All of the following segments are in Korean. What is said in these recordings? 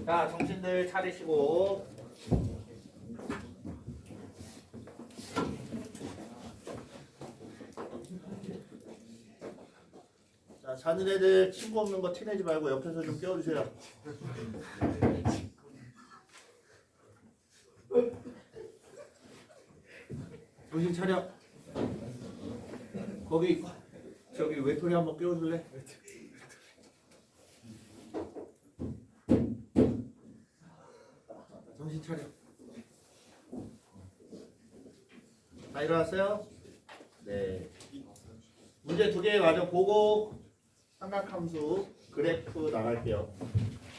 자, 정신들 차리시고. 자, 자는 애들 친구 없는 거 티내지 말고 옆에서 좀 깨워주세요. 정신 차려. 거기 저기 외톨이 한번 깨워줄래? 정신 차려. 다 일어났어요? 네. 문제 2개 마저 보고 삼각함수 그래프 나갈게요.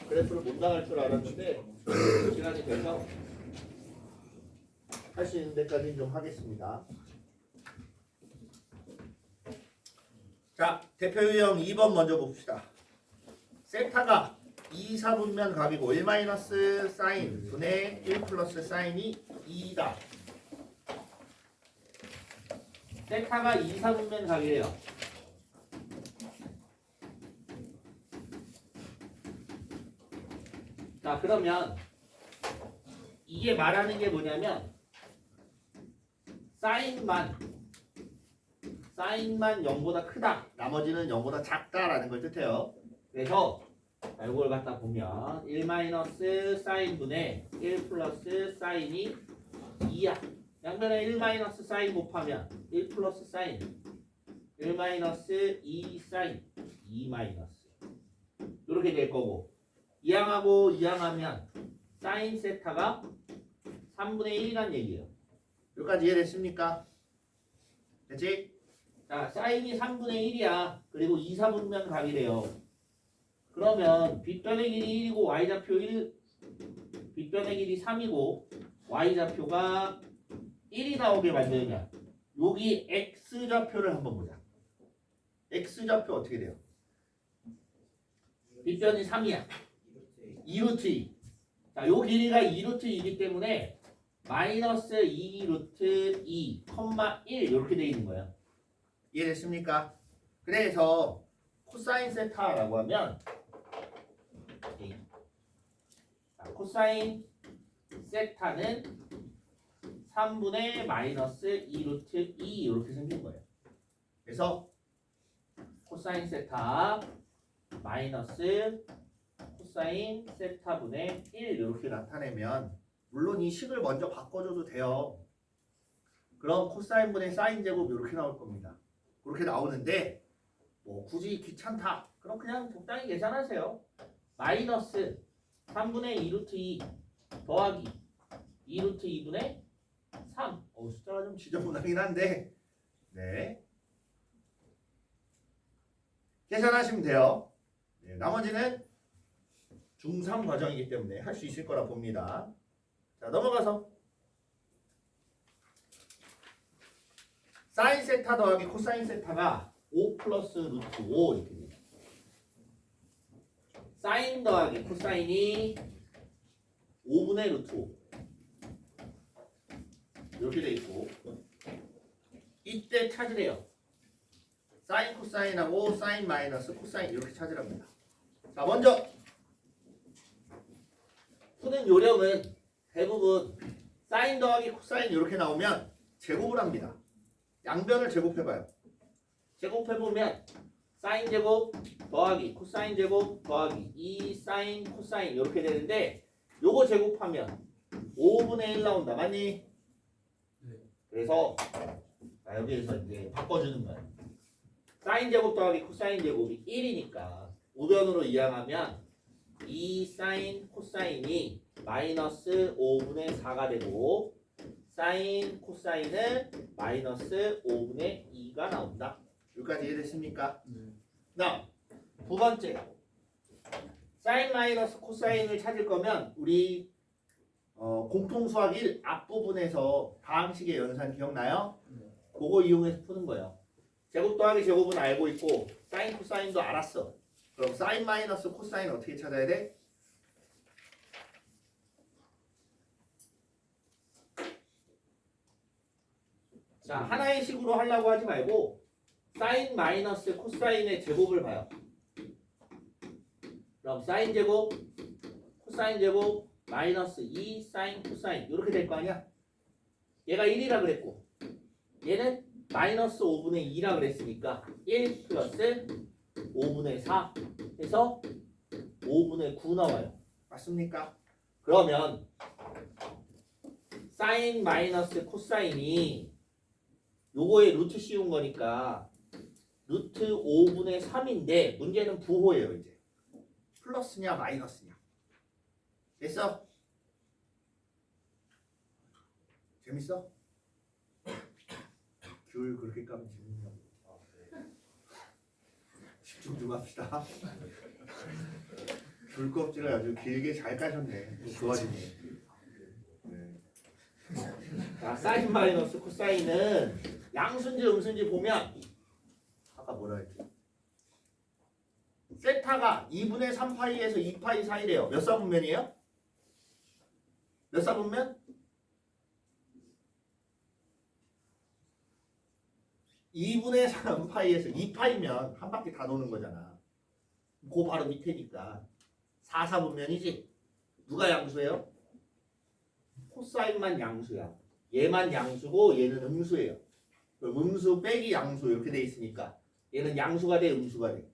그래프를 못 나갈 줄 알았는데 시간이 돼서 할 수 있는 데까지는 좀 하겠습니다. 자, 대표 유형 2번 먼저 봅시다. 세타가 2, 4분면 각이고 1 마이너스 사인 분의 1 플러스 사인이 2다. 세타가 2, 4분면 각이에요. 자, 그러면 이게 말하는 게 뭐냐면 사인만 0보다 크다. 나머지는 0보다 작다라는 걸 뜻해요. 그래서 이걸 갖다 보면 1 마이너스 사인분의 1 플러스 사인이 2야. 양변에 1 마이너스 사인 곱하면 1 플러스 사인 1 마이너스 2 사인 2 마이너스 이렇게 될 거고 이항하고 이항하면 사인 세타가 3분의 1이란 얘기예요. 여기까지 이해됐습니까? 됐지? 자, 사인이 3분의 1이야. 그리고 2, 4분면 각이래요. 그러면 빗변의 길이 1이고 y좌표 1, 빗변의 길이 3이고 y좌표가 1이 나오게 만들면 여기 x좌표를 한번 보자. x좌표 어떻게 돼요? 빗변이 3이야. 2루트 2. 자, 요 길이가 2루트 2이기 때문에 마이너스 2루트 2, 1 이렇게 돼 있는 거예요. 이해됐습니까? 그래서 코사인 세타라고 하면 코사인 세타는 3분의 마이너스 2루트 2 이렇게 생긴 거예요. 그래서 코사인 세타 마이너스 코사인 세타분의 1 이렇게 나타내면 물론 이 식을 먼저 바꿔줘도 돼요. 그럼 코사인분의 사인 제곱 이렇게 나올 겁니다. 그렇게 나오는데 뭐 굳이 귀찮다. 그럼 그냥 적당히 계산하세요. 마이너스 3분의 2루트 2 더하기 2루트 2분의 3. 숫자가 좀 지저분하긴 한데 네. 계산하시면 돼요. 네, 나머지는 중3 과정이기 때문에 할 수 있을 거라 봅니다. 자, 넘어가서 사인 세타 더하기 코사인 세타가 5 플러스 루트 5 이렇게 됩니다. 사인 더하기 코사인이 5분의 루트 5 이렇게 돼 있고 이때 찾으래요. 사인 코사인하고 사인 마이너스 코사인 이렇게 찾으랍니다. 자, 먼저 푸는 요령은 대부분 사인 더하기 코사인 이렇게 나오면 제곱을 합니다. 양변을 제곱해봐요. 제곱해보면 사인 제곱 더하기 코사인 제곱 더하기 2 사인 코사인 이렇게 되는데 요거 제곱하면 5분의 1 나온다. 맞니? 네. 그래서 여기에서 이제 바꿔주는 거예요. 사인 제곱 더하기 코사인 제곱이 1이니까 우변으로 이항하면 2 사인 코사인이 마이너스 5분의 4가 되고 사인 코사인은 마이너스 5분의 2가 나온다. 여기까지 이해됐습니까? 네. 다음 두 번째 사인 마이너스 코사인을 찾을 거면 우리 공통수학 1 앞부분에서 다항식의 연산 기억나요? 네. 그거 이용해서 푸는 거예요. 제곱 더하기 제곱은 알고 있고 사인 코사인도 알았어. 그럼 사인 마이너스 코사인 어떻게 찾아야 돼? 자, 하나의 식으로 하려고 하지 말고 사인 마이너스 코사인의 제곱을 봐요. 그럼 사인 제곱, 코사인 제곱, 마이너스 2 사인 코사인 이렇게 될 거 아니야? 얘가 1이라 그랬고 얘는 마이너스 5분의 2라 그랬으니까 1 플러스 5분의 4 해서 5분의 9 나와요. 맞습니까? 그러면 사인 마이너스 코사인이 요거의 루트 씌운 거니까 루트 5분의 3인데 문제는 부호예요. 이제 플러스냐 마이너스냐. 됐어? 재밌어? 귤 그렇게 까면 재밌냐고. 집중 좀 합시다. 귤 껍질을 아주 길게 잘 까셨네. 좋아지네. 네. 자, 사인 마이너스 코사인은 양수인지 음수인지 보면 아까 뭐라 했지? 세타가 2분의 3파이에서 2파이 사이래요. 몇 사분면이에요? 몇 사분면? 2분의 3파이에서 2파이면 한 바퀴 다 도는 거잖아. 그 바로 밑에니까 4사분면이지. 누가 양수예요? 코사인만 양수야. 얘만 양수고 얘는 음수예요. 그럼 음수 빼기 양수 이렇게 돼 있으니까 얘는 양수가 돼, 음수가 돼?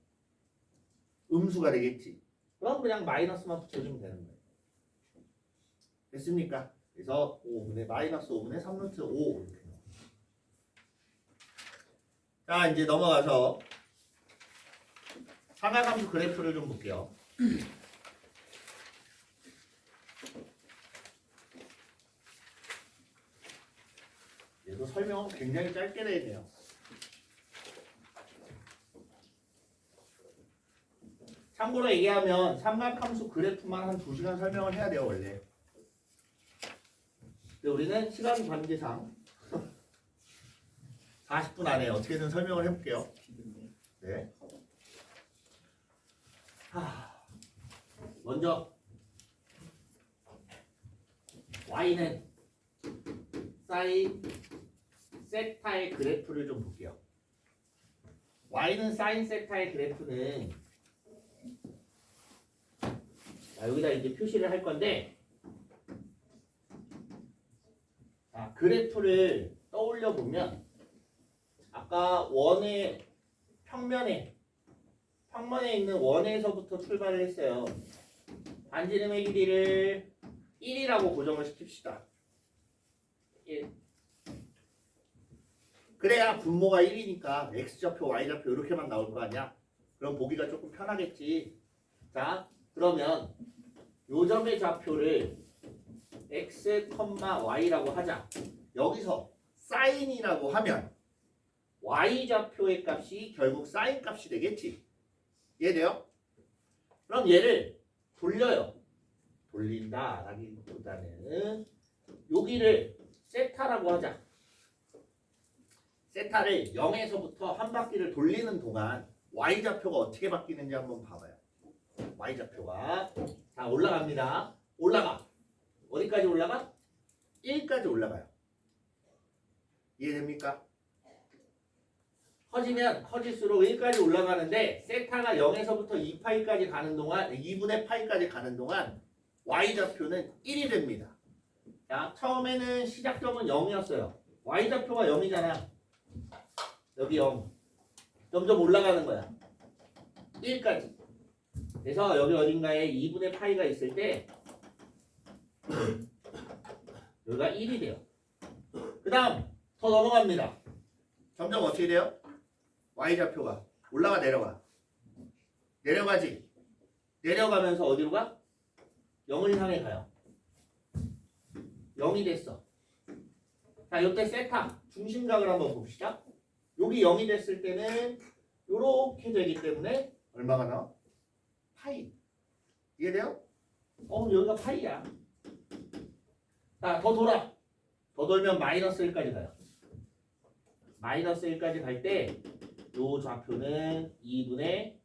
음수가 되겠지. 그럼 그냥 마이너스만 붙여주면 되는 거예요. 됐습니까? 그래서 5분의 마이너스 5분의 3루트 5 이렇게. 자, 이제 넘어가서 삼각함수 그래프를 좀 볼게요. 얘도 설명은 굉장히 짧게 내야 돼요. 참고로 얘기하면 삼각함수 그래프만 한 2시간 설명을 해야 돼요, 원래. 근데 우리는 시간 관계상 40분 안에 어떻게든 설명을 해볼게요. 네. 먼저 y는 사인 세타의 그래프를 좀 볼게요. y는 사인 세타의 그래프는 자, 여기다 이제 표시를 할 건데 자, 그래프를 떠올려 보면 아까 원의 평면에 있는 원에서부터 출발을 했어요. 반지름의 길이를 1이라고 고정을 시킵시다. 1. 그래야 분모가 1이니까 x좌표, y좌표 이렇게만 나올 거 아니야? 그럼 보기가 조금 편하겠지. 자, 그러면 요 점의 좌표를 x, y라고 하자. 여기서 사인이라고 하면 y좌표의 값이 결국 사인 값이 되겠지. 이해돼요? 그럼 얘를 돌려요. 돌린다라기보다는 여기를 세타라고 하자. 세타를 0에서부터 한 바퀴를 돌리는 동안 y좌표가 어떻게 바뀌는지 한번 봐봐요. y좌표가 자 올라갑니다. 올라가. 어디까지 올라가? 1까지 올라가요. 이해됩니까? 커지면 커질수록 1까지 올라가는데 세타가 0에서부터 2파이까지 가는 동안 2분의 파이까지 가는 동안 y좌표는 1이 됩니다. 자, 처음에는 시작점은 0이었어요. y좌표가 0이잖아. 여기 0. 점점 올라가는 거야. 1까지. 그래서 여기 어딘가에 2분의 파이가 있을 때 여기가 1이 돼요. 그 다음 더 넘어갑니다. 점점 어떻게 돼요? y좌표가 올라가 내려가. 내려가지. 내려가면서 어디로 가? 0을 향해 가요. 0이 됐어. 자, 이때 세타 중심각을 한번 봅시다. 여기 0이 됐을 때는 이렇게 되기 때문에 얼마가 나와? 파이. 이해돼요? 여기가 파이야. 자, 더 돌아. 더 돌면 마이너스 1까지 가요. 마이너스 1까지 갈 때 요 좌표는 2분의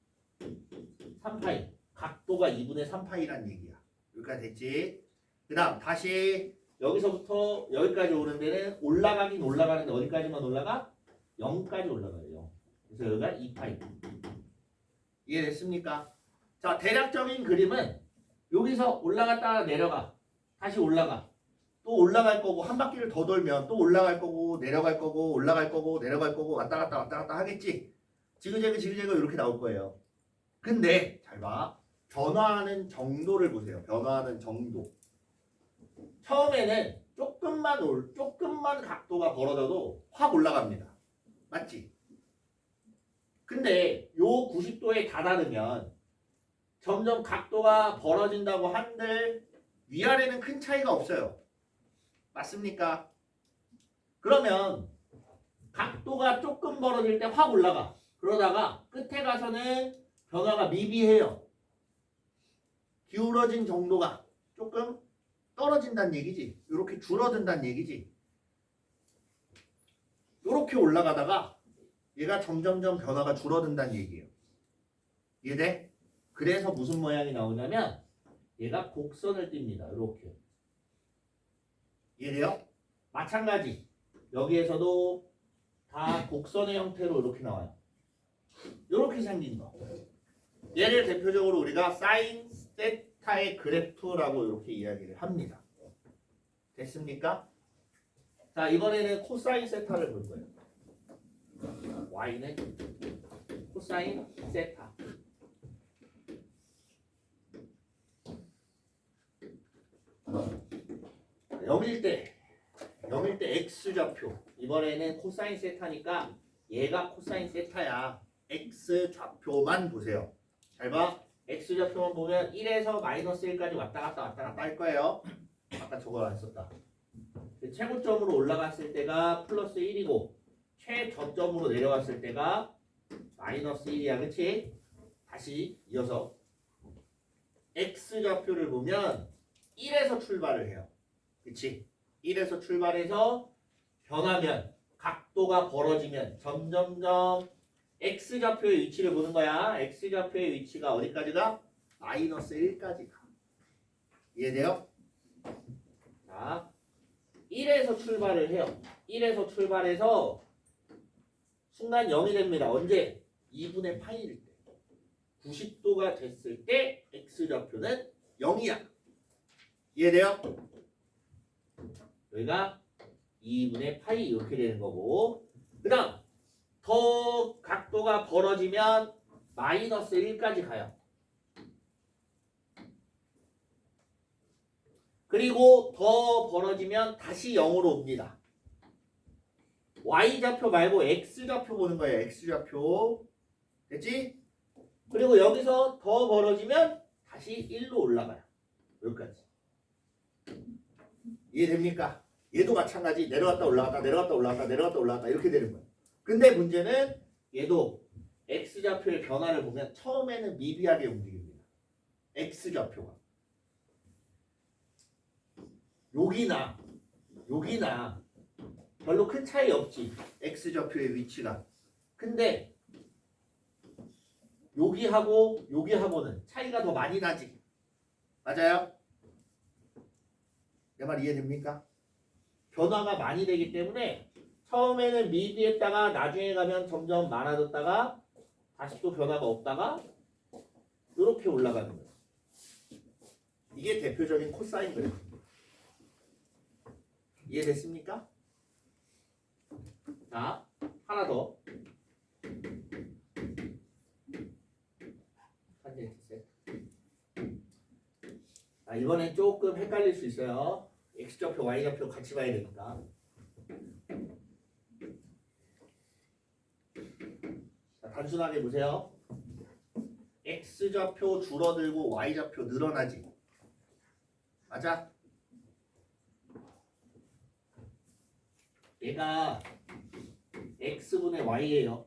3파이. 각도가 2분의 3파이란 얘기야. 여기까지 됐지? 그 다음 다시 여기서부터 여기까지 오는 데는 올라가긴 올라가는데 어디까지만 올라가? 0까지 올라가요. 0. 그래서 여기가 2파이. 이해됐습니까? 자, 대략적인 그림은 여기서 올라갔다가 내려가. 다시 올라가. 또 올라갈 거고 한 바퀴를 더 돌면 또 올라갈 거고 내려갈 거고 올라갈 거고 내려갈 거고 왔다 갔다 하겠지. 지그재그 이렇게 나올 거예요. 근데 잘 봐. 변화하는 정도를 보세요. 변화하는 정도. 처음에는 조금만 각도가 벌어져도 확 올라갑니다. 맞지? 근데 요 90도에 다다르면 점점 각도가 벌어진다고 한들 위아래는 큰 차이가 없어요. 맞습니까? 그러면 각도가 조금 벌어질 때 확 올라가. 그러다가 끝에 가서는 변화가 미비해요. 기울어진 정도가 조금 떨어진다는 얘기지. 이렇게 줄어든다는 얘기지. 이렇게 올라가다가 얘가 점점점 변화가 줄어든다는 얘기예요. 이해돼? 그래서 무슨 모양이 나오냐면 얘가 곡선을 띱니다. 이렇게. 이해돼요? 마찬가지. 여기에서도 다 곡선의 형태로 이렇게 나와요. 이렇게 생긴 거. 얘를 대표적으로 우리가 사인 세타의 그래프라고 이렇게 이야기를 합니다. 됐습니까? 자, 이번에는 코사인 세타를 볼 거예요. y는 코사인 세타. 0일 때 x좌표. 이번에는 코사인 세타니까 얘가 코사인 세타야. x좌표만 보세요. 잘 봐. x좌표만 보면 1에서 마이너스 1까지 왔다 갔다 할 거예요. 아까 저걸 안 썼다. 최고점으로 올라갔을 때가 플러스 1이고 최저점으로 내려갔을 때가 마이너스 1이야. 그치? 다시 이어서 x좌표를 보면 1에서 출발을 해요. 그치? 1에서 출발해서 변하면 각도가 벌어지면 점점점 x좌표의 위치를 보는 거야. x좌표의 위치가 어디까지 가? 마이너스 1까지 가. 이해돼요? 자, 1에서 출발을 해요. 1에서 출발해서 순간 0이 됩니다. 언제? 2분의 파이일 때. 90도가 됐을 때 x좌표는 0이야. 이해돼요? 여기가 2분의 파이 이렇게 되는 거고, 그 다음 더 각도가 벌어지면 마이너스 1까지 가요. 그리고 더 벌어지면 다시 0으로 옵니다. y좌표 말고 x좌표 보는 거예요. x좌표. 됐지? 그리고 여기서 더 벌어지면 다시 1로 올라가요. 여기까지. 이해됩니까? 얘도 마찬가지. 내려갔다 올라갔다 이렇게 되는 거예요. 근데 문제는 얘도 x좌표의 변화를 보면 처음에는 미비하게 움직입니다. x좌표가. 여기나 별로 큰 차이 없지. x좌표의 위치가. 근데 여기하고는 차이가 더 많이 나지. 맞아요? 내 말 이해됩니까? 변화가 많이 되기 때문에 처음에는 미비했다가 나중에 가면 점점 많아졌다가 다시 또 변화가 없다가 이렇게 올라가는 거예요. 이게 대표적인 코사인 그래프입니다. 이해됐습니까? 자, 하나 더. 자, 이번엔 조금 헷갈릴 수 있어요. x좌표, y좌표 같이 봐야 되니까. 자, 단순하게 보세요. x좌표 줄어들고 y좌표 늘어나지. 맞아? 얘가 x분의 y예요.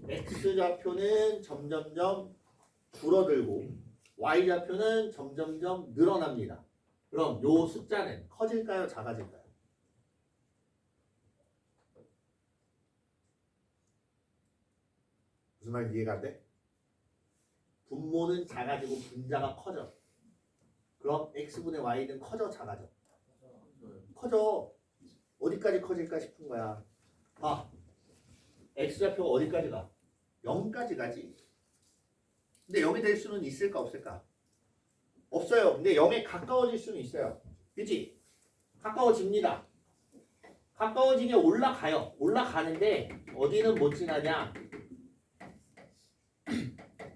x좌표는 점점점 줄어들고 y좌표는 점점점 늘어납니다. 그럼 요 숫자는 커질까요? 작아질까요? 무슨 말인지 이해가 안 돼? 분모는 작아지고 분자가 커져. 그럼 x분의 y는 커져 작아져? 커져. 어디까지 커질까 싶은 거야. 봐. x좌표가 어디까지 가? 0까지 가지. 근데 0이 될 수는 있을까 없을까? 없어요. 근데 0에 가까워질 수는 있어요. 그치? 가까워집니다. 가까워지게 올라가요. 올라가는데 어디는 못 지나냐?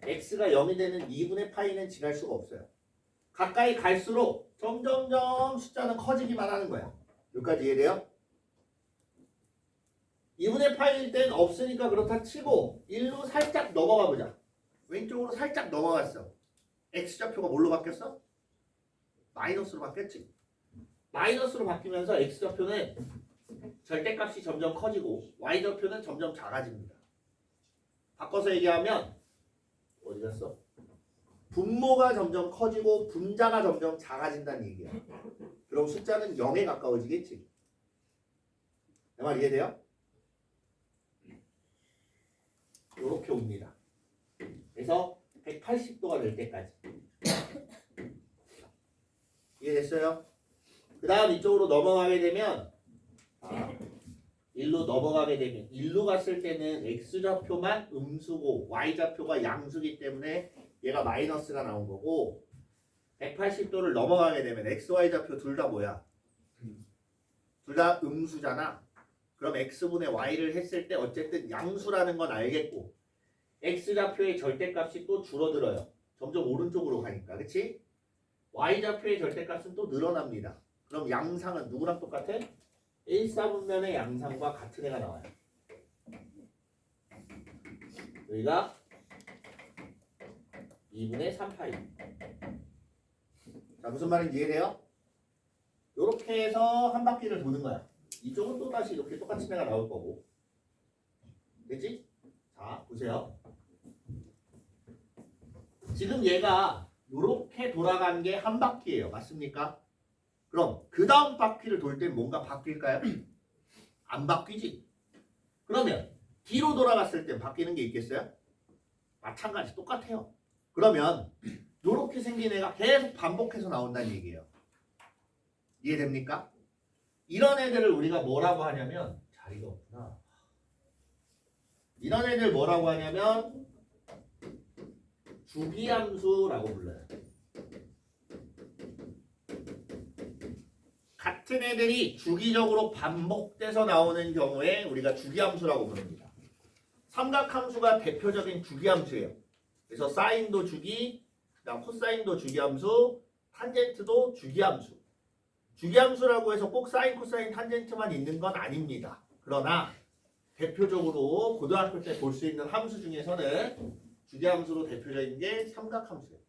x가 0이 되는 2분의 파이는 지날 수가 없어요. 가까이 갈수록 점점점 숫자는 커지기만 하는 거야. 여기까지 이해돼요? 2분의 파이일 땐 없으니까 그렇다 치고 1로 살짝 넘어가 보자. 왼쪽으로 살짝 넘어갔어. x좌표가 뭘로 바뀌었어? 마이너스로 바뀌었지. 마이너스로 바뀌면서 x좌표는 절대값이 점점 커지고 y좌표는 점점 작아집니다. 바꿔서 얘기하면 어디 갔어? 분모가 점점 커지고 분자가 점점 작아진다는 얘기야. 그럼 숫자는 0에 가까워지겠지. 내 말 이해돼요? 이렇게 옵니다. 그래서 180도가 될 때까지. 이해됐어요? 그 다음 이쪽으로 넘어가게 되면 1로 넘어가게 되면 1로 갔을 때는 x좌표만 음수고 y좌표가 양수기 때문에 얘가 마이너스가 나온 거고 180도를 넘어가게 되면 x, y좌표 둘 다 뭐야? 둘 다 음수잖아. 그럼 x분의 y를 했을 때 어쨌든 양수라는 건 알겠고 x좌표의 절대값이 또 줄어들어요. 점점 오른쪽으로 가니까. 그치? y좌표의 절대값은 또 늘어납니다. 그럼 양상은 누구랑 똑같아? 1사분면의 양상과 같은 애가 나와요. 여기가 2분의 3파이. 자, 무슨 말인지 이해돼요? 이렇게 해서 한 바퀴를 도는 거야. 이쪽은 또 다시 이렇게 똑같은 애가 나올 거고. 됐지? 자, 보세요. 지금 얘가 이렇게 돌아간 게 한 바퀴예요. 맞습니까? 그럼 그 다음 바퀴를 돌 때 뭔가 바뀔까요? 안 바뀌지. 그러면 뒤로 돌아갔을 때 바뀌는 게 있겠어요? 마찬가지 똑같아요. 그러면 이렇게 생긴 애가 계속 반복해서 나온다는 얘기예요. 이해됩니까? 이런 애들을 우리가 뭐라고 하냐면 자리가 없구나. 이런 애들 뭐라고 하냐면 주기함수라고 불러요. 같은 애들이 주기적으로 반복돼서 나오는 경우에 우리가 주기함수라고 부릅니다. 삼각함수가 대표적인 주기함수예요. 그래서 사인도 주기, 그다음 코사인도 주기함수, 탄젠트도 주기함수. 주기함수라고 해서 꼭 사인, 코사인, 탄젠트만 있는 건 아닙니다. 그러나 대표적으로 고등학교 때 볼 수 있는 함수 중에서는 주기함수로 대표적인 게 삼각함수예요.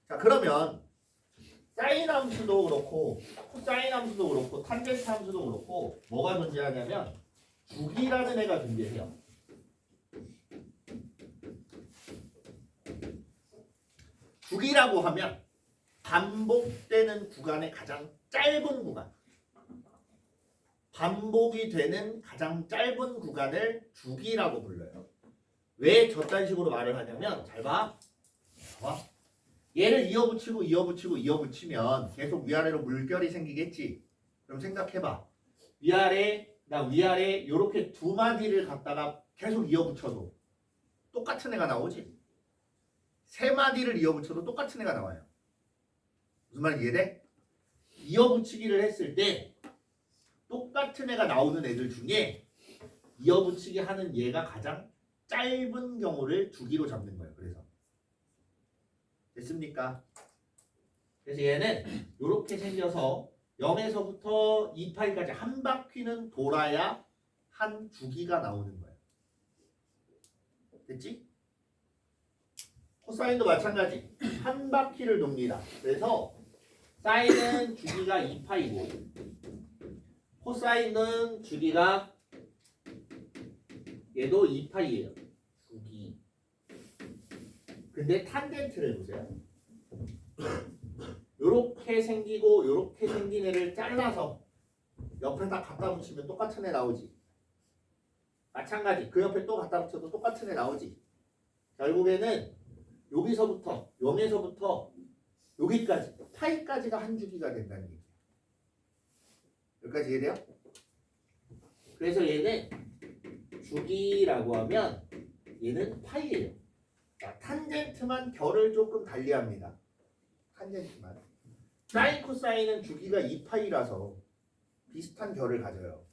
자, 그러면 사인 함수도 그렇고 코사인 함수도 그렇고 탄젠트 함수도 그렇고 뭐가 존재하냐면 주기라는 애가 존재해요. 주기라고 하면 반복되는 구간의 가장 짧은 구간, 반복이 되는 가장 짧은 구간을 주기라고 불러요. 왜 저딴 식으로 말을 하냐면 잘 봐. 봐봐. 얘를 이어붙이고 이어붙이고 이어붙이면 계속 위아래로 물결이 생기겠지. 그럼 생각해봐. 위아래 이렇게 두 마디를 갖다가 계속 이어붙여도 똑같은 애가 나오지. 세 마디를 이어붙여도 똑같은 애가 나와요. 무슨 말인지 이해돼? 이어붙이기를 했을 때 똑같은 애가 나오는 애들 중에 이어붙이기 하는 얘가 가장 짧은 경우를 주기로 잡는 거예요. 그래서 됐습니까? 그래서 얘는 이렇게 생겨서 0에서부터 2파이까지 한 바퀴는 돌아야 한 주기가 나오는 거예요. 됐지? 코사인도 마찬가지. 한 바퀴를 돕니다. 그래서 사인은 주기가 2파이고 코사인은 주기가 얘도 2파이예요. 주기. 근데 탄젠트를 보세요. 요렇게 생기고 요렇게 생긴 애를 잘라서 옆에다 갖다 붙이면 똑같은 애 나오지. 마찬가지. 그 옆에 또 갖다 붙여도 똑같은 애 나오지. 결국에는 여기서부터 0에서부터 여기까지 파이까지가 한 주기가 된다는 얘기예요. 여기까지 이해돼요? 그래서 얘는 주기라고 하면 얘는 파이예요. 자, 탄젠트만 결을 조금 달리합니다. 탄젠트만. 사인 코사인은 주기가 2파이라서 비슷한 결을 가져요.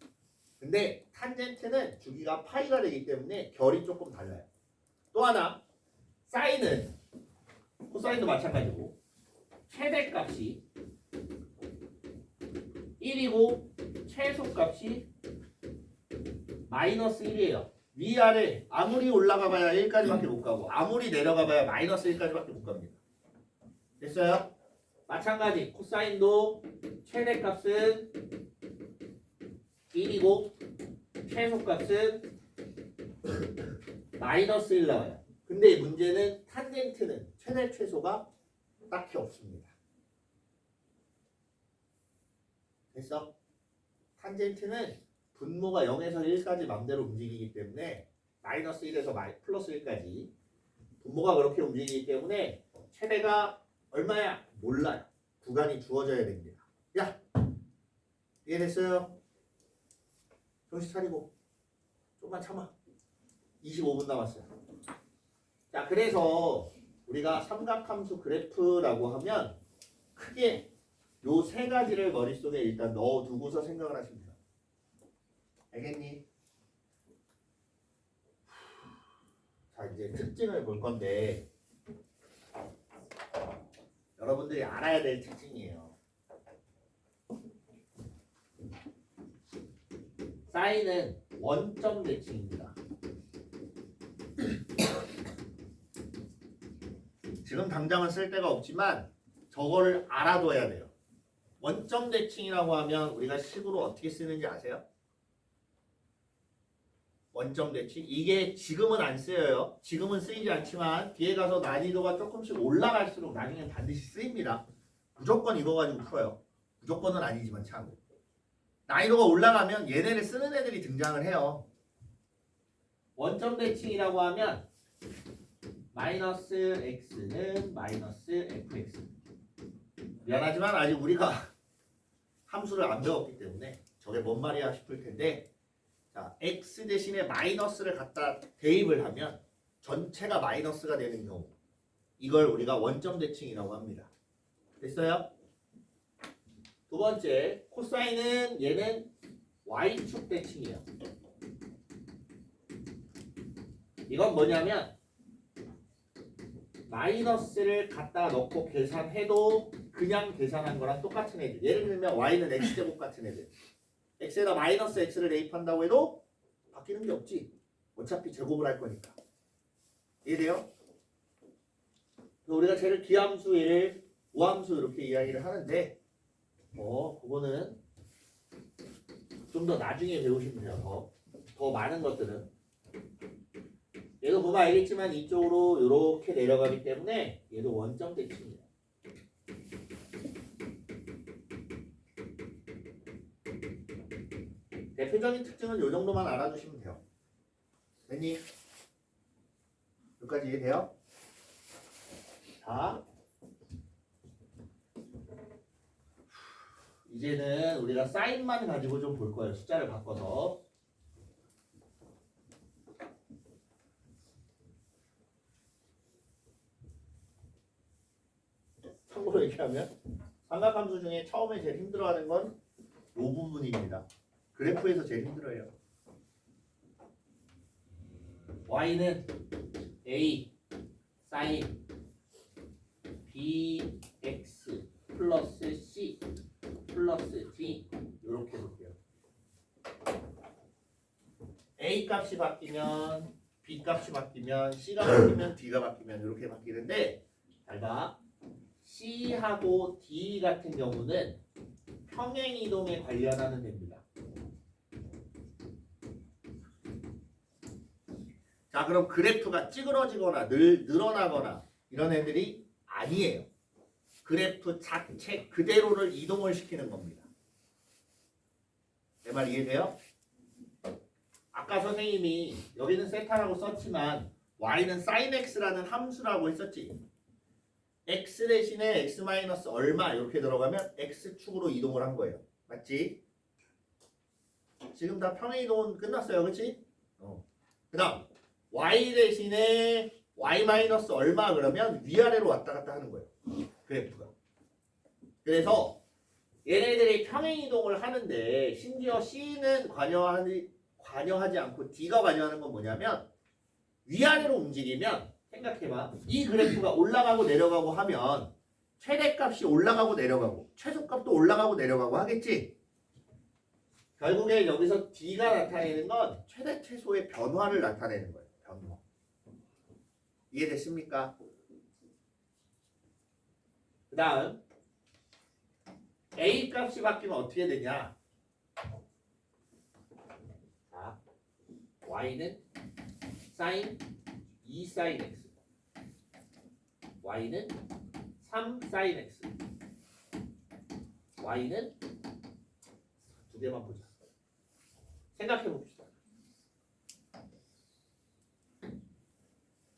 근데 탄젠트는 주기가 파이가 되기 때문에 결이 조금 달라요. 또 하나, 사인은 코사인도 마찬가지고 최대값이 1이고 최소값이 마이너스 1이에요. 위아래 아무리 올라가 봐야 1까지밖에 못 가고 아무리 내려가 봐야 마이너스 1까지밖에 못 갑니다. 됐어요? 마찬가지 코사인도 최대값은 1이고 최소값은 마이너스 1 나와요. 근데 문제는 탄젠트는 최대 최소가 딱히 없습니다. 됐어? 탄젠트는 분모가 0에서 1까지 맘대로 움직이기 때문에 마이너스 1에서 플러스 1까지 분모가 그렇게 움직이기 때문에 최대가 얼마야? 몰라요. 구간이 주어져야 됩니다. 야! 이해됐어요? 정신 차리고 조금만 참아. 25분 남았어요. 자, 그래서 우리가 삼각함수 그래프라고 하면 크게 요 세 가지를 머릿속에 일단 넣어두고서 생각을 하십니다. 알겠니? 자, 이제 특징을 볼 건데 여러분들이 알아야 될 특징이에요. 사인은 원점 대칭입니다. 지금 당장은 쓸 데가 없지만 저거를 알아둬야 돼요. 원점 대칭이라고 하면 우리가 식으로 어떻게 쓰는지 아세요? 원점 대칭. 이게 지금은 안 쓰여요. 지금은 쓰이지 않지만 뒤에 가서 난이도가 조금씩 올라갈수록 나중엔 반드시 쓰입니다. 무조건 이거 가지고 풀어요. 무조건은 아니지만 참. 난이도가 올라가면 얘네를 쓰는 애들이 등장을 해요. 원점 대칭이라고 하면 마이너스 x는 마이너스 fx. 미안하지만 아직 우리가 함수를 안 배웠기 때문에 저게 뭔 말이야 싶을 텐데, 자, x 대신에 마이너스를 갖다 대입을 하면 전체가 마이너스가 되는 경우, 이걸 우리가 원점 대칭이라고 합니다. 됐어요? 두 번째, 코사인은 얘는 y축 대칭이에요. 이건 뭐냐면 마이너스를 갖다 넣고 계산해도 그냥 계산한 거랑 똑같은 애들. 예를 들면 y는 x제곱 같은 애들. x에다 마이너스 x를 대입한다고 해도 바뀌는 게 없지. 어차피 제곱을 할 거니까. 이해돼요? 우리가 쟤를 기함수, 얘를 우함수 이렇게 이야기를 하는데 그거는 좀 더 나중에 배우시면 돼요. 더 많은 것들은. 얘도 보면 알겠지만 이쪽으로 이렇게 내려가기 때문에 얘도 원점 대칭이에요. 대표적인 특징은 이 정도만 알아두시면 돼요. 됐니? 여기까지 이해돼요? 자, 이제는 우리가 사인만 가지고 좀 볼 거예요. 숫자를 바꿔서. 참고로 얘기하면 삼각함수 중에 처음에 제일 힘들어하는 건 이 부분입니다. 그래프에서 제일 힘들어요. y는 a 사인 bx 플러스 c 플러스 d 이렇게 볼게요. a 값이 바뀌면 b 값이 바뀌면 c가 바뀌면 d가 바뀌면 이렇게 바뀌는데, 잘 봐. C하고 D 같은 경우는 평행이동에 관련하는 됩니다. 자, 그럼 그래프가 찌그러지거나 늘어나거나 이런 애들이 아니에요. 그래프 자체 그대로를 이동을 시키는 겁니다. 내 말 이해돼요? 아까 선생님이 여기는 세타라고 썼지만 y는 sin x라는 함수라고 했었지. x 대신에 x 마이너스 얼마 이렇게 들어가면 x축으로 이동을 한 거예요. 맞지? 지금 다 평행 이동은 끝났어요. 그렇지? 그 다음 y 대신에 y 마이너스 얼마 그러면 위아래로 왔다 갔다 하는 거예요. 그래프가. 그래서 얘네들이 평행 이동을 하는데 심지어 C는 관여하지 않고 D가 관여하는 건 뭐냐면 위아래로 움직이면 생각해봐. 이 그래프가 올라가고 내려가고 하면 최대값이 올라가고 내려가고 최소값도 올라가고 내려가고 하겠지. 결국에 여기서 D가 나타내는 건 최대 최소의 변화를 나타내는 거예요. 변화. 이해됐습니까? 그 다음 A 값이 바뀌면 어떻게 되냐? 자, Y는 sin 2 sin x, Y는 3 sin x, Y는 두 개만 보자. 생각해 봅시다.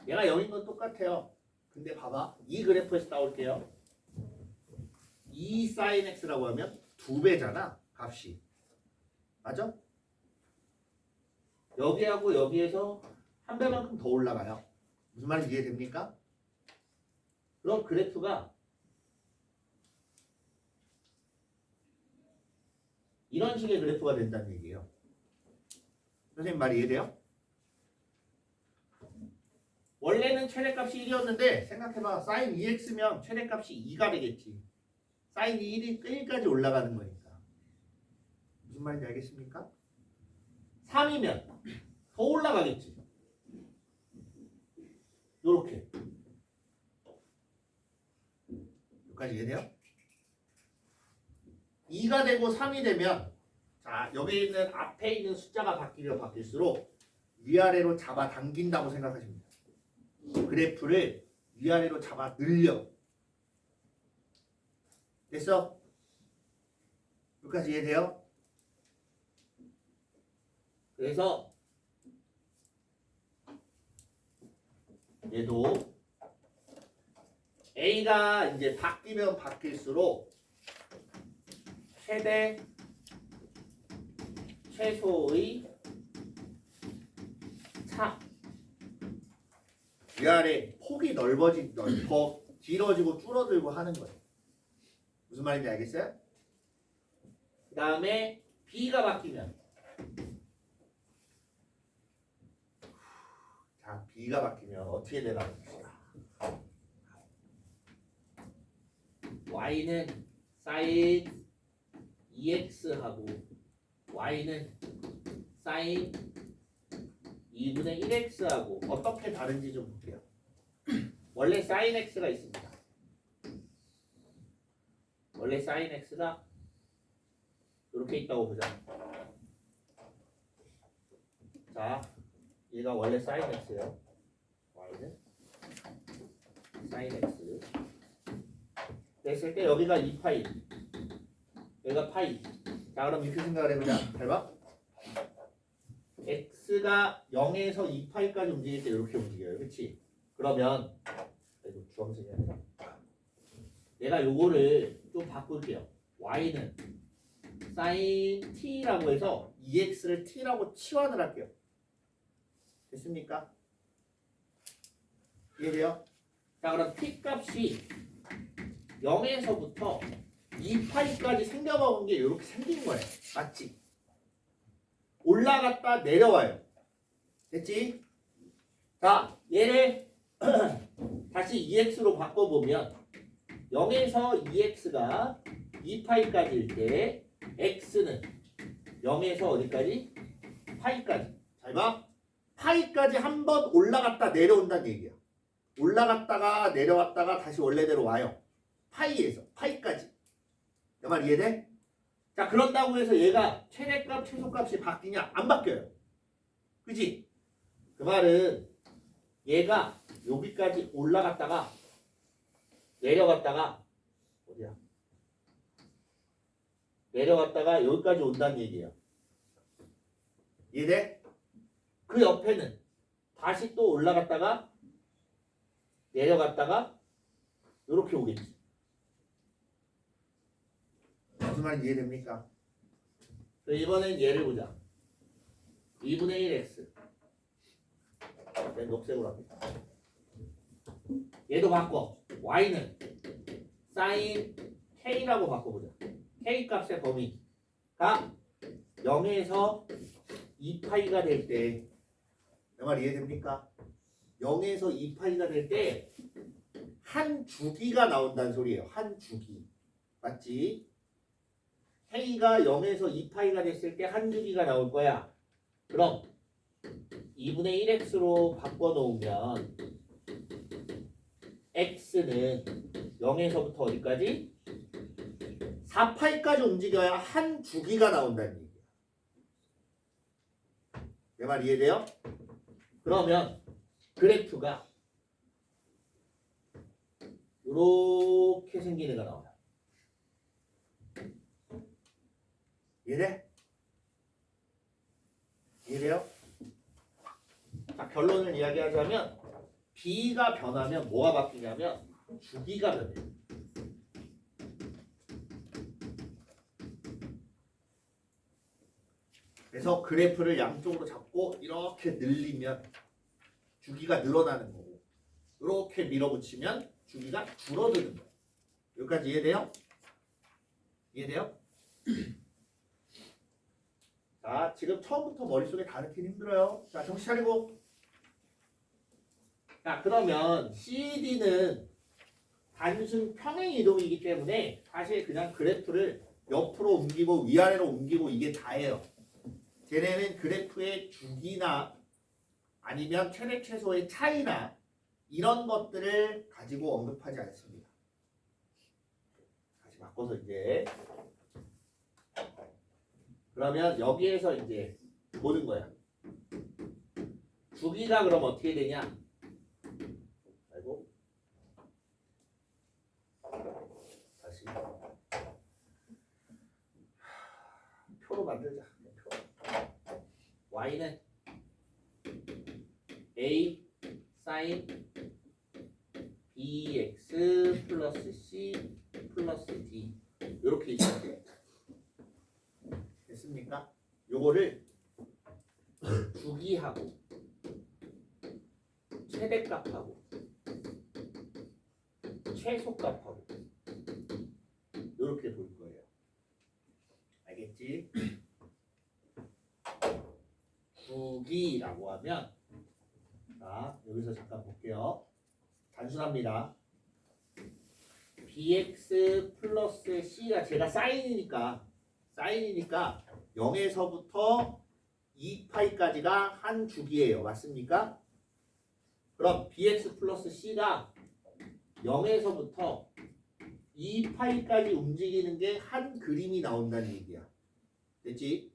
얘가 0인 건 똑같아요. 근데 봐봐. 이 그래프에서 나올게요. 2 sin x라고 하면 2배잖아. 값이. 맞아? 여기하고 여기에서 한 배만큼 더 올라가요. 무슨 말인지 이해됩니까? 그럼 그래프가 이런 식의 그래프가 된다는 얘기예요. 선생님 말이 이해돼요? 원래는 최대값이 1이었는데 생각해봐. sin 2x면 최대값이 2가 되겠지. sin 1까지 올라가는 거니까. 무슨 말인지 알겠습니까? 3이면 더 올라가겠지. 요렇게. 여기까지 이해돼요? 2가 되고 3이 되면 자 여기 있는 앞에 있는 숫자가 바뀌면 바뀔수록 위아래로 잡아 당긴다고 생각하시면 돼요. 그래프를 위아래로 잡아 늘려. 됐어? 여기까지 이해돼요? 그래서 얘도 A가 이제 바뀌면 바뀔수록 최대 최소의 차 위아래 폭이 더 길어지고 줄어들고 하는 거예요. 무슨 말인지 알겠어요? 그 다음에 B가 바뀌면 자 B가 바뀌면 어떻게 되나 봅시다. Y는 sin 2x하고 Y는 sin 2분의 1x하고 어떻게 다른지 좀 볼게요. 원래 sin x가 있습니다. 원래 sin x가 이렇게 있다고 보자. 자, 얘가 원래 sin x예요. Y는 sin x. 됐을 때 여기가 2파이, 여기가 파이. 자, 그럼 이렇게 생각을 해보자. 잘 봐. x가 0에서 2파이까지 움직일 때 이렇게 움직여요. 그렇지? 그러면 이거 주황색이 아니라 내가 요거를 좀 바꿀게요. y는 sin t라고 해서 2x를 t라고 치환을 할게요. 됐습니까? 이해돼요? 자, 그럼 t 값이 0에서부터 2파이까지 생겨먹은 게 이렇게 생긴 거예요. 맞지? 올라갔다 내려와요. 됐지? 자, 얘를 다시 2x로 바꿔보면 0에서 2x가 2파이까지일 때 x는 0에서 어디까지? 파이까지. 잘 봐. 파이까지 한 번 올라갔다 내려온다는 얘기야. 올라갔다가 내려왔다가 다시 원래대로 와요. 파이에서 파이까지. 내 말 이해돼? 자, 그런다고 해서 얘가 최대값, 최소값이 바뀌냐? 안 바뀌어요. 그지? 그 말은 얘가 여기까지 올라갔다가 내려갔다가 어디야? 내려갔다가 여기까지 온다는 얘기예요. 이해돼? 그 옆에는 다시 또 올라갔다가 내려갔다가 이렇게 오겠지. 무슨 말인지 이해됩니까? 이번엔 얘를 보자. 2분의 1x. 내 녹색으로 합니다. 얘도 바꿔. y는 sin k라고 바꿔보자. k 값의 범위가 0에서 2파이가 될 때, 내 말 이해됩니까? 0에서 2파이가 될 때 한 주기가 나온다는 소리예요. 한 주기. 맞지? k가 0에서 2파이가 됐을 때 한 주기가 나올 거야. 그럼 2분의 1x로 바꿔놓으면 x는 0에서부터 어디까지? 4파이까지 움직여야 한 주기가 나온다는 얘기야. 내 말 이해돼요? 그러면 그래프가 이렇게 생긴 애가 나와요. 이해돼? 이해돼요? 자, 결론을 이야기하자면 B가 변하면 뭐가 바뀌냐면 주기가 변해요. 그래서 그래프를 양쪽으로 잡고 이렇게 늘리면 주기가 늘어나는 거고, 이렇게 밀어붙이면 주기가 줄어드는 거예요. 여기까지 이해돼요? 이해돼요? 자, 지금 처음부터 머릿속에 다 넣기 힘들어요. 자, 정신 차리고. 자, 그러면 CD는 단순 평행 이동이기 때문에 사실 그냥 그래프를 옆으로 옮기고 위아래로 옮기고 이게 다예요. 쟤네는 그래프의 주기나 아니면 최대 최소의 차이나 이런 것들을 가지고 언급하지 않습니다. 다시 바꿔서 이제 그러면 여기에서 이제 보는 거야. 주기가 그럼 어떻게 되냐? 아이고. 다시 표로 만들자. 표. y는 a sin bx 플러스 c 플러스 d 이렇게 있으면 돼. 됐습니까? 요거를 주기하고 최대값하고 최소값하고 이렇게 볼 거예요. 알겠지? 주기라고 하면 자, 여기서 잠깐 볼게요. 단순합니다. bx 플러스 c가 제가 사인이니까 0에서부터 2파이까지가 한 주기예요. 맞습니까? 그럼 bx 플러스 c가 0에서부터 2파이까지 움직이는 게 한 그림이 나온다는 얘기야. 됐지?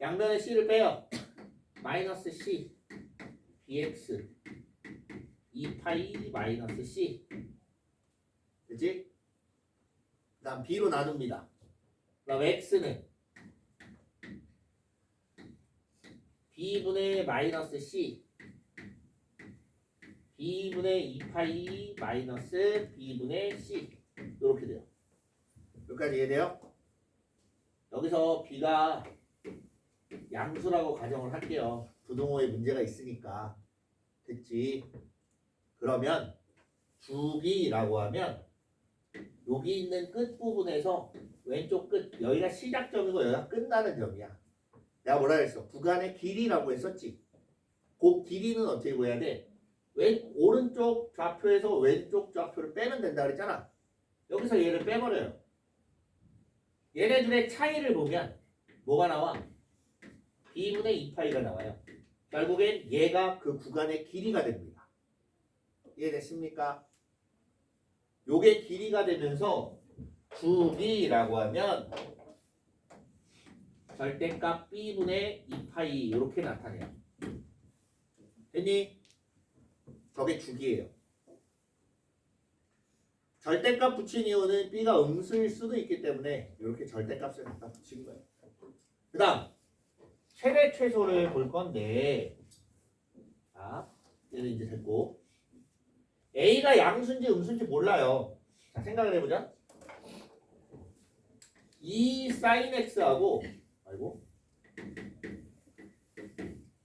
양변에 c를 빼요. 마이너스 c bx 2파이 마이너스 c 됐지? 그 다음 b로 나눕니다. 그럼 x는 b분의 마이너스 c b분의 2파이 마이너스 b분의 c 이렇게 돼요. 여기까지 이해돼요? 여기서 b가 양수라고 가정을 할게요. 부동호에 문제가 있으니까. 됐지? 그러면 주기라고 하면 여기 있는 끝부분에서 왼쪽 끝 여기가 시작점이고 여기가 끝나는 점이야. 내가 뭐라 그랬어? 구간의 길이라고 했었지. 그 길이는 어떻게 구해야 돼? 오른쪽 좌표에서 왼쪽 좌표를 빼면 된다 그랬잖아. 여기서 얘를 빼버려요. 얘네들의 차이를 보면 뭐가 나와? b분의 2파이가 나와요. 결국엔 얘가 그 구간의 길이가 됩니다. 이해됐습니까? 요게 길이가 되면서 주기라고 하면 절대값 b분의 2파이 이렇게 나타내요. 됐니? 저게 주기예요. 절대값 붙인 이유는 b가 음수일 수도 있기 때문에 이렇게 절대값을 갖다 붙인 거예요. 그 다음 최대 최소를 볼 건데 자, 얘는 이제 됐고 a가 양수인지 음수인지 몰라요. 자, 생각을 해보자. 이 sin x하고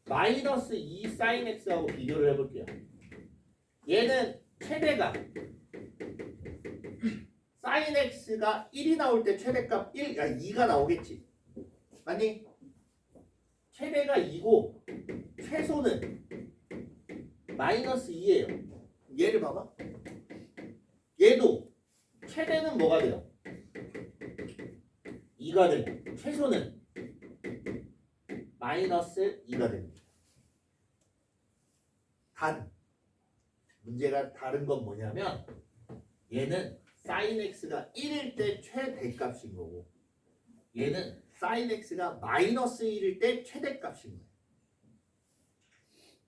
마이너스 2 sin x하고 비교를 해볼게요. 얘는 최대가 sin x가 1이 나올 때 최대값 2가 나오겠지. 맞니? 최대가 2고 최소는 마이너스 2예요. 얘를 봐봐. 얘도 최대는 뭐가 돼요? 2가 되고 최소는 마이너스 2가 됩니다. 단 문제가 다른 건 뭐냐면 얘는 sin x가 1일 때 최대값인 거고 얘는 sin x가 마이너스 1일 때 최대값인 거예요.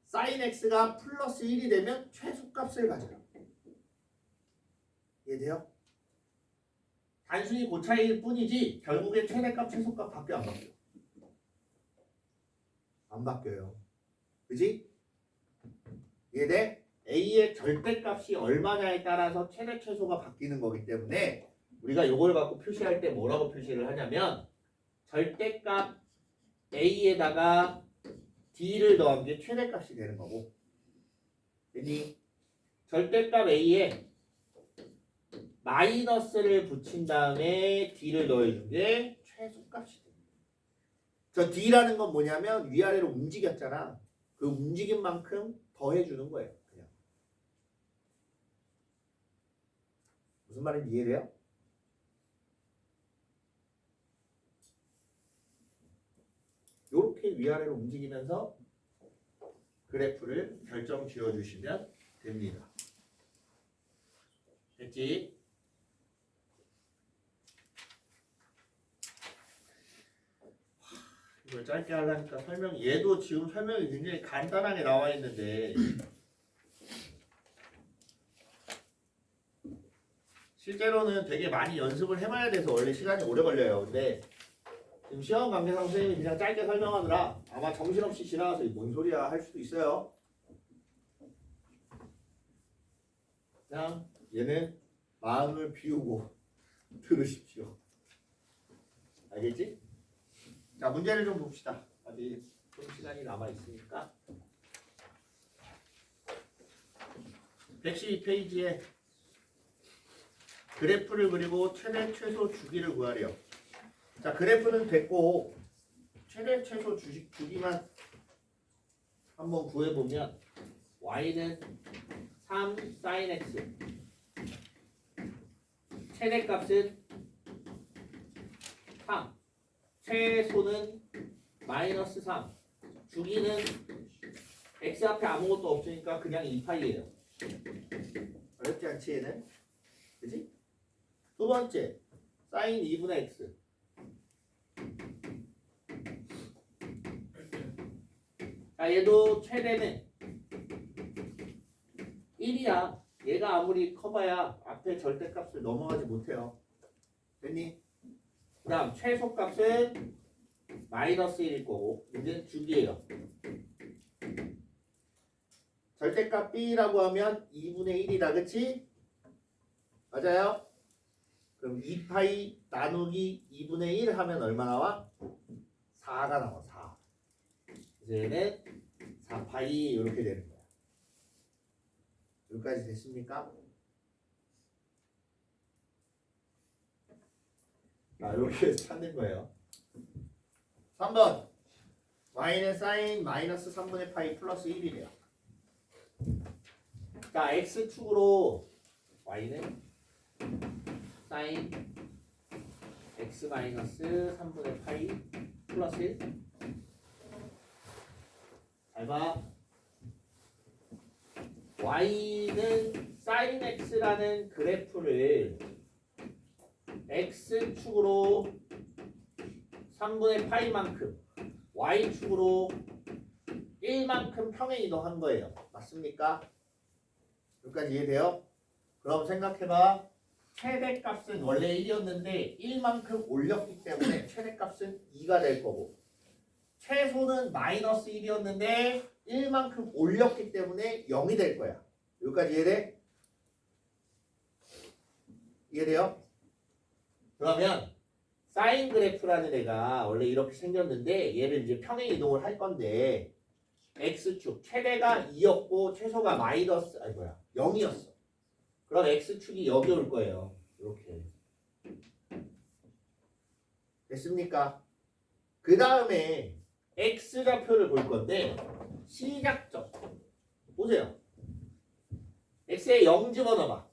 sin x가 플러스 1이 되면 최소값을 가져요. 이해돼요? 단순히 그 차이일 뿐이지 결국에 최대값, 최소값 밖에 안 바뀌어요. 안 바뀌어요. 그지? 이해돼? A의 절대값이 얼마냐에 따라서 최대, 최소가 바뀌는 거기 때문에 우리가 이걸 갖고 표시할 때 뭐라고 표시를 하냐면 절대값 A에다가 D를 더한 게 최대값이 되는 거고 그지? 절대값 A에 마이너스를 붙인 다음에 D를 넣어준 게 최소값이 됩니다. 저 D라는 건 뭐냐면 위아래로 움직였잖아. 그 움직인 만큼 더해주는 거예요. 그냥. 무슨 말인지 이해돼요? 이렇게 위아래로 움직이면서 그래프를 결정 지어주시면 됩니다. 됐지? 이걸 짧게 하려니까 얘도 지금 설명이 굉장히 간단하게 나와 있는데 실제로는 되게 많이 연습을 해봐야 돼서 원래 시간이 오래 걸려요. 근데 지금 시험 관계상 선생님이 그냥 짧게 설명하느라 아마 정신없이 지나가서 뭔 소리야 할 수도 있어요. 그냥 얘는 마음을 비우고 들으십시오. 알겠지? 자, 문제를 좀 봅시다. 아직 좀 시간이 남아있으니까 112페이지에 그래프를 그리고 최대 최소 주기를 구하래요. 자, 그래프는 됐고 최대 최소 주기만 한번 구해보면 y는 3 sin x 최대값은 3 최소는 마이너스 3 주기는 x 앞에 아무것도 없으니까 그냥 2파이예요. 어렵지 않지 얘는? 그치? 두 번째 sin 2분의 x 자 얘도 최대는 1이야. 얘가 아무리 커봐야 앞에 절대값을 넘어가지 못해요. 됐니? 그 다음 최소값은 마이너스 1일 거고 이제 주기예요. 절대값 b라고 하면 2분의 1이다. 그치? 맞아요? 그럼 2파이 나누기 2분의 1 하면 얼마 나와? 4가 나와. 4. 이제는 4파이 이렇게 되는 거야. 여기까지 됐습니까? 자, 이렇게 찾는 거예요. 3번 y는 sin 마이너스 3분의 파이 플러스 1이래요. 자, x축으로 y는 sin x 마이너스 3분의 파이 플러스 1. 잘 봐. y는 sin x라는 그래프를 x축으로 3분의 파이만큼 y축으로 1만큼 평행 이동한 거예요. 맞습니까? 여기까지 이해돼요? 그럼 생각해봐. 최대값은 원래 1이었는데 1만큼 올렸기 때문에 최대값은 2가 될 거고 최소는 마이너스 1이었는데 1만큼 올렸기 때문에 0이 될 거야. 여기까지 이해돼? 이해돼요? 그러면 사인 그래프라는 애가 원래 이렇게 생겼는데 얘를 이제 평행 이동을 할 건데 x축 최대가 2였고 최소가 0이었어. 그럼 x축이 여기 올 거예요. 이렇게. 됐습니까? 그 다음에 x좌표를 볼 건데 시작점. 보세요. x에 0 집어넣어봐.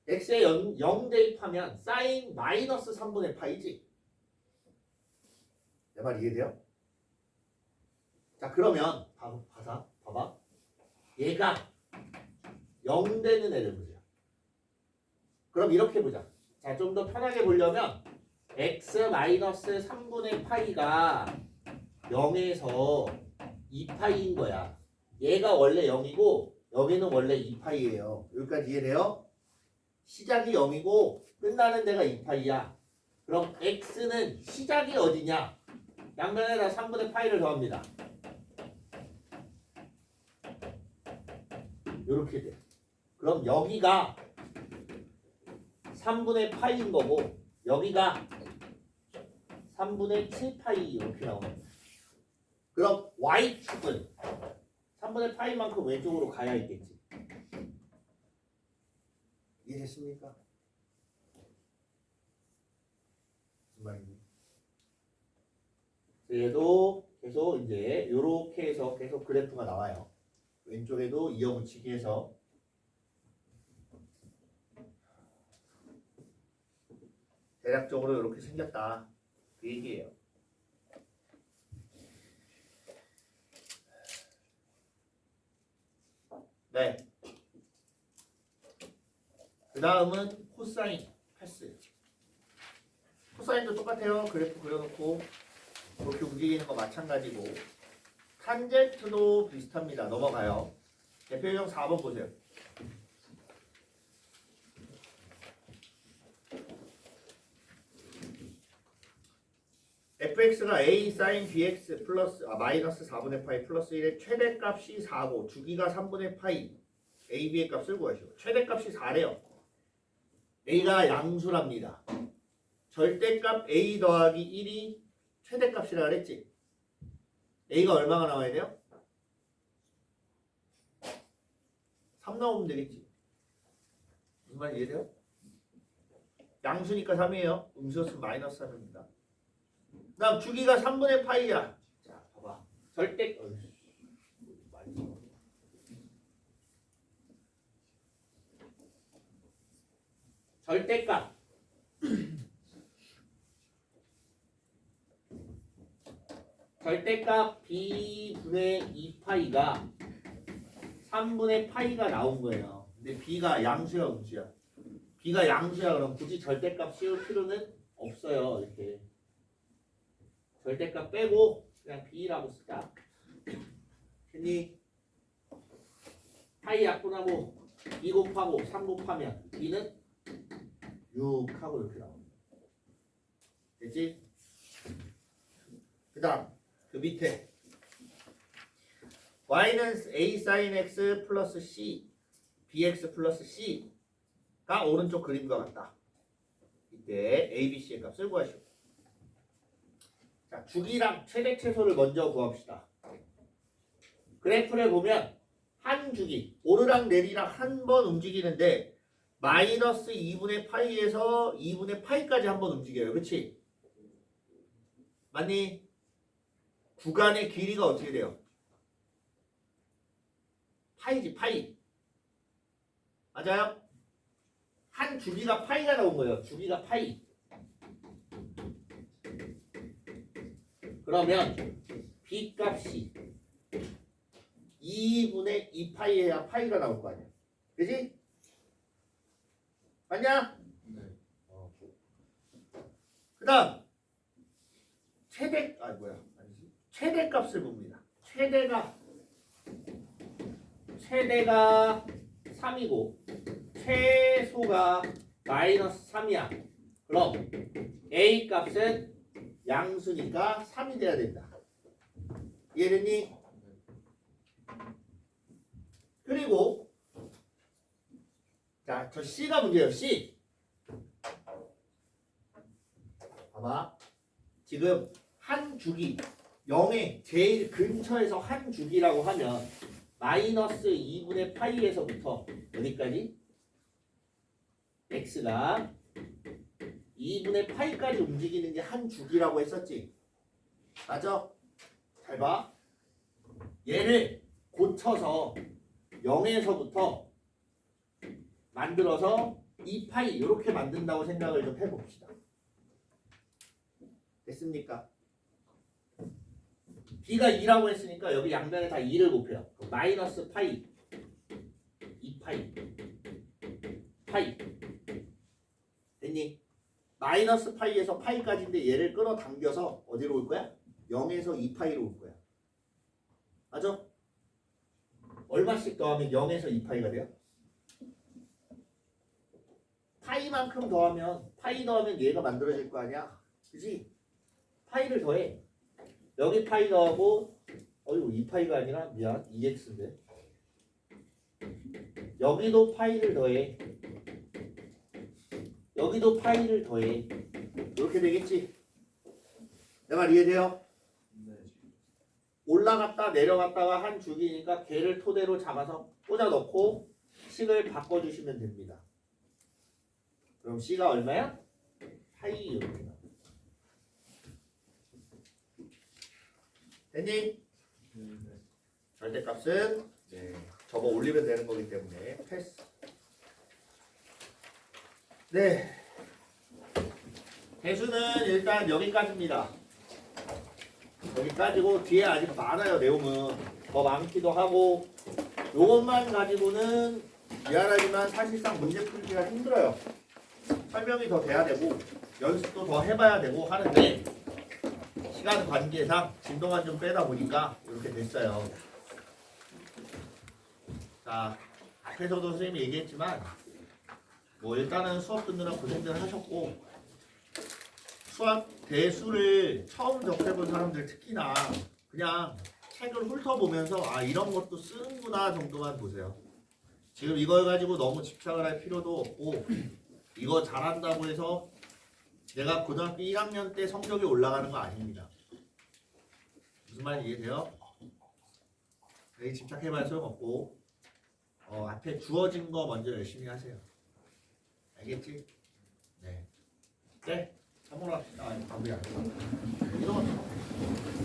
x에 0 대입하면 사인 마이너스 3분의 파이지. 내 말 이해돼요? 자 그러면 봐봐. 얘가 0 되는 애를 보세요. 그럼 이렇게 보자. 자 좀 더 편하게 보려면 x 마이너스 3분의 파이가 0에서 2파이인 거야. 얘가 원래 0이고 여기는 원래 2파이예요. 여기까지 이해돼요? 시작이 0이고 끝나는 데가 2파이야. 그럼 x는 시작이 어디냐? 양면에다 3분의 파이를 더합니다. 이렇게 돼. 그럼 여기가 3분의 파이인 거고 여기가 3분의 7파이 이렇게 나오는 거야. 그럼 y축은 3분의 파이만큼 왼쪽으로 가야 있겠지. 이해됐습니까? 무슨 말인지. 얘도 계속 이제 이렇게 해서 계속 그래프가 나와요. 왼쪽에도 이어붙이기 해서 대략적으로 이렇게 생겼다. 그 얘기예요. 네. 그 다음은 코사인 패스. 코사인도 똑같아요. 그래프 그려놓고 이렇게 움직이는 거 마찬가지고 탄젠트도 비슷합니다. 넘어가요. 대표형 4번 보세요. fx가 a sin bx 플러스 마이너스 4분의 파이 플러스 1의 최대값이 4고 주기가 3분의 파이 ab의 값을 구하시오. 최대값이 4래요. a가 양수랍니다. 절대값 a 더하기 1이 최대값이라 그랬지. a가 얼마가 나와야 돼요? 3 나오면 되겠지. 무슨 말인지 이해돼요? 양수니까 3이에요. 음수였으면 마이너스 3입니다. 그 다음 주기가 3분의 파이야. 자 봐봐. 절대값 절대값 b분의 2파이가 3분의 파이가 나온 거예요. 근데 b가 양수야 음수야? b가 양수야. 그럼 굳이 절대값 씌울 필요는 없어요. 이렇게 절대값 빼고 그냥 b라고 쓰자. 괜히 파이 약분하고 2 곱하고 3 곱하면 b는 6하고 이렇게 나옵니다. 됐지? 그 다음 그 밑에 y는 a sin x 플러스 c bx 플러스 c가 오른쪽 그림과 같다. 이때 a, b, c의 값을 구하시오. 자, 주기랑 최대 최소를 먼저 구합시다. 그래프를 보면 한 주기 오르락 내리락 한 번 움직이는데 마이너스 2분의 파이에서 2분의 파이까지 한 번 움직여요. 그치? 맞니? 구간의 길이가 어떻게 돼요? 파이지 파이. 맞아요? 한 주기가 파이가 나온 거예요. 주기가 파이. 그러면 b 값이 2분의 2파이에야 파이가 나올 거 아니야. 그지? 맞냐? 네. 그 다음 최대값을 봅니다. 최대가 3이고 최소가 마이너스 3이야. 그럼 a 값은 양수니까 3이 돼야 된다. 이해됐니? 그리고 자, 저 C가 문제예요. C. 봐봐. 지금 한 주기 0의 제일 근처에서 한 주기라고 하면 마이너스 2분의 파이에서부터 여기까지 x가 2분의 파이까지 움직이는 게 한 주기라고 했었지. 맞아? 잘 봐. 얘를 고쳐서 0에서부터 만들어서 2파이 이렇게 만든다고 생각을 좀 해봅시다. 됐습니까? b가 2라고 했으니까 여기 양변에 다 2를 곱해요. 마이너스 파이 2파이 파이 됐니? 마이너스 파이에서 파이까지인데 얘를 끌어당겨서 어디로 올 거야? 0에서 2파이로 올 거야. 맞아? 얼마씩 더하면 0에서 2파이가 돼요? 파이만큼 더하면 파이 더하면 얘가 만들어질 거 아니야? 그지? 파이를 더해. 여기 파이 더하고 어이구 2파이가 아니라 미안 2x인데 여기도 파이를 더해. 여기도 파이를 더해. 이렇게 되겠지? 내 말 이해돼요? 올라갔다 내려갔다가 한 주기니까 걔를 토대로 잡아서 꽂아 넣고 식을 바꿔주시면 됩니다. 그럼 C가 얼마야? 파이 이렇게 나와. 됐니? 절대값은 접어 올리면 되는 거기 때문에 패스. 네. 대수는 일단 여기까지입니다. 여기까지고 뒤에 아직 많아요. 내용은 더 많기도 하고 요것만 가지고는 미안하지만 사실상 문제 풀기가 힘들어요. 설명이 더 돼야 되고 연습도 더 해봐야 되고 하는데 시간 관계상 진도만 좀 빼다 보니까 이렇게 됐어요. 자, 앞에서도 선생님이 얘기했지만 뭐 일단은 수업 듣느라 고생들 하셨고 수학 대수를 처음 접해본 사람들 특히나 그냥 책을 훑어보면서 아 이런 것도 쓰는구나 정도만 보세요. 지금 이걸 가지고 너무 집착을 할 필요도 없고 이거 잘한다고 해서 내가 고등학교 1학년 때 성적이 올라가는 거 아닙니다. 무슨 말인지 이해돼요? 여기 집착해봐야 소용없고 앞에 주어진 거 먼저 열심히 하세요. 알겠지? 네. 네. 한번 합시다. 아니, 답이 아니라. 이런 거.